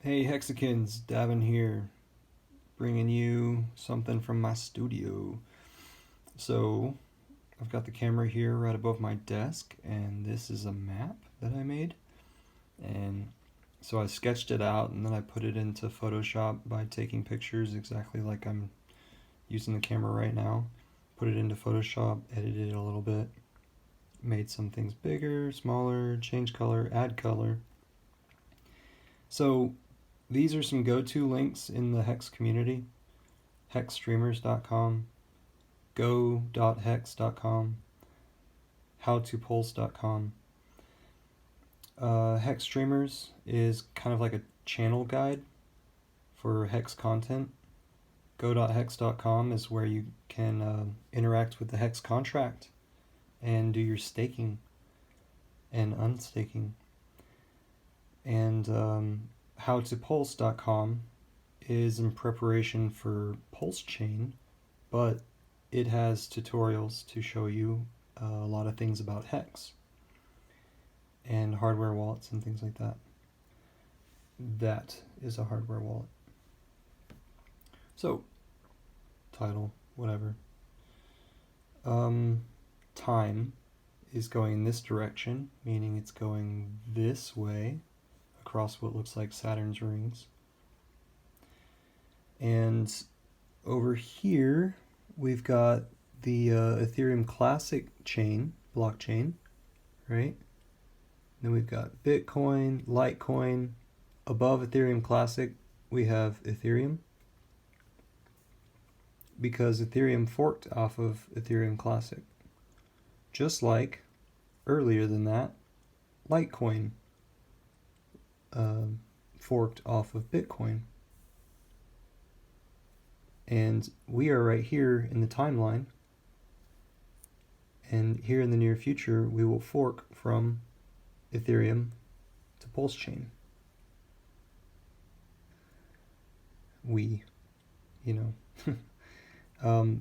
Hey Hexicans, Davin here, bringing you something from my studio. So, I've got the camera here right above my desk, and this is a map that I made. And so I sketched it out, and then I put it into Photoshop by taking pictures exactly like I'm using the camera right now. Put it into Photoshop, edited it a little bit, made some things bigger, smaller, change color, add color. So, these are some go-to links in the Hex community: hexstreamers.com, go.hex.com, howtopulse.com. Hex Streamers is kind of like a channel guide for Hex content. Go.hex.com is where you can interact with the Hex contract and do your staking and unstaking. And howtopulse.com is in preparation for Pulse Chain, but it has tutorials to show you a lot of things about Hex and hardware wallets and things like that. That is a hardware wallet. So, title, whatever. Time is going in this direction, meaning it's going this way across what looks like Saturn's rings. And over here, we've got the Ethereum Classic chain, blockchain, right? Then we've got Bitcoin, Litecoin. Above Ethereum Classic, we have Ethereum, because Ethereum forked off of Ethereum Classic. Just like earlier than that, Litecoin forked off of Bitcoin. And we are right here in the timeline. And here in the near future, we will fork from Ethereum to Pulse Chain.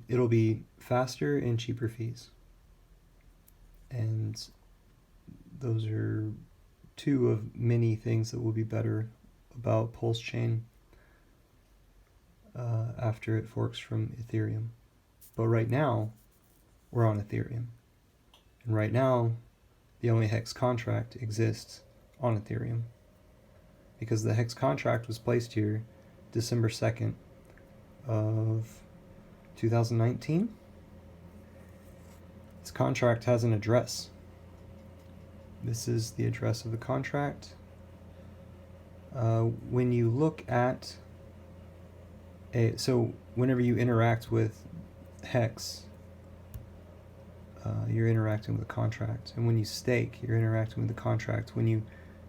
It'll be faster and cheaper fees. And those are two of many things that will be better about Pulse Chain after it forks from Ethereum. But right now, we're on Ethereum. And right now, the only Hex contract exists on Ethereum, because the Hex contract was placed here December 2nd of 2019. This contract has an address. This is the address of the contract. When you look at so whenever you interact with Hex, you're interacting with the contract. And when you stake, you're interacting with the contract. When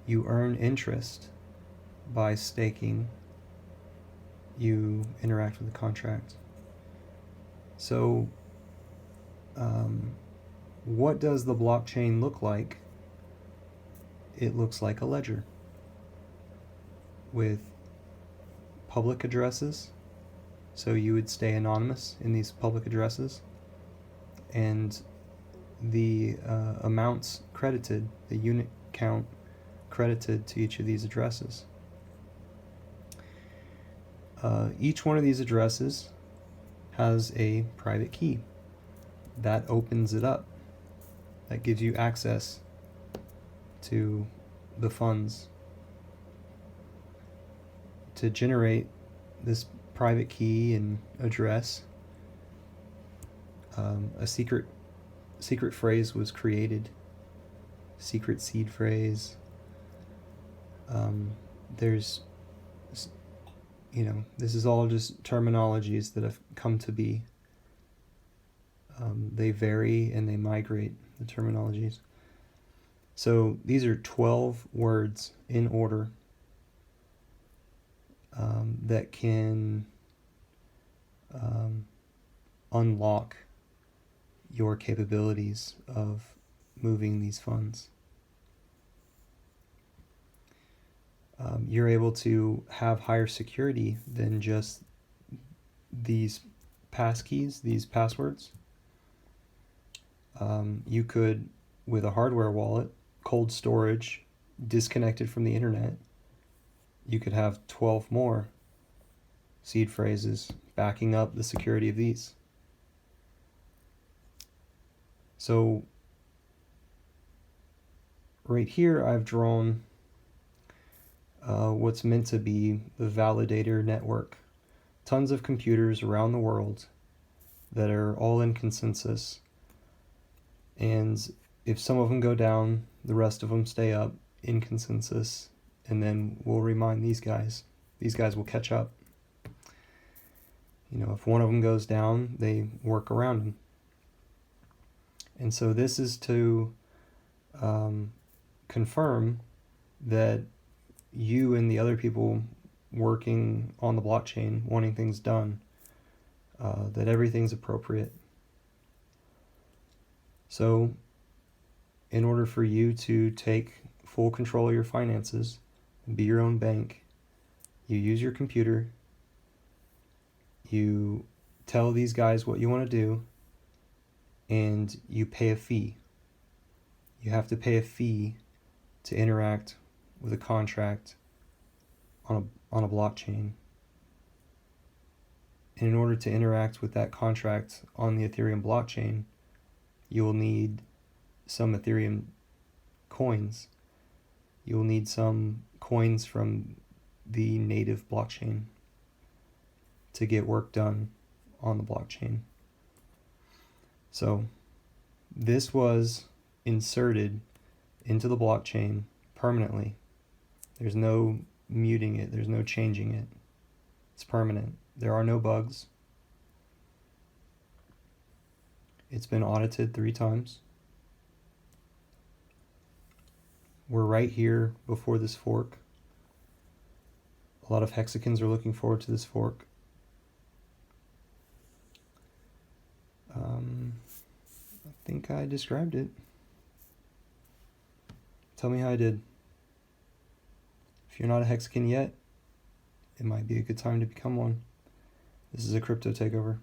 you earn interest by staking, you interact with the contract. So what does the blockchain look like? It looks like a ledger with public addresses. So you would stay anonymous in these public addresses, and the amounts credited, the unit count credited to each of these addresses. Each one of these addresses has a private key that opens it up, that gives you access to the funds. To generate this private key and address, a secret phrase was created, secret seed phrase. There's, this is all just terminologies that have come to be. They vary and they migrate, the terminologies. So these are 12 words in order that can unlock your capabilities of moving these funds. You're able to have higher security than just these passkeys, these passwords. You could, with a hardware wallet, cold storage, disconnected from the internet, you could have 12 more seed phrases backing up the security of these. So right here I've drawn what's meant to be the validator network. Tons of computers around the world that are all in consensus. And if some of them go down, the rest of them stay up in consensus. And then we'll remind these guys. These guys will catch up. If one of them goes down, they work around them. And so this is to confirm that you and the other people working on the blockchain, wanting things done, that everything's appropriate. So in order for you to take full control of your finances and be your own bank, you use your computer, you tell these guys what you want to do, and you pay a fee. You have to pay a fee to interact with a contract on a blockchain. And in order to interact with that contract on the Ethereum blockchain, you will need some Ethereum coins. You will need some coins from the native blockchain to get work done on the blockchain. So this was inserted into the blockchain permanently. There's no muting it, there's no changing it. It's permanent. There are no bugs. It's been audited 3 times. We're right here before this fork. A lot of Hexicans are looking forward to this fork. I think I described it. Tell me how I did. If you're not a Hexican yet, it might be a good time to become one. This is a Crypto Takeover.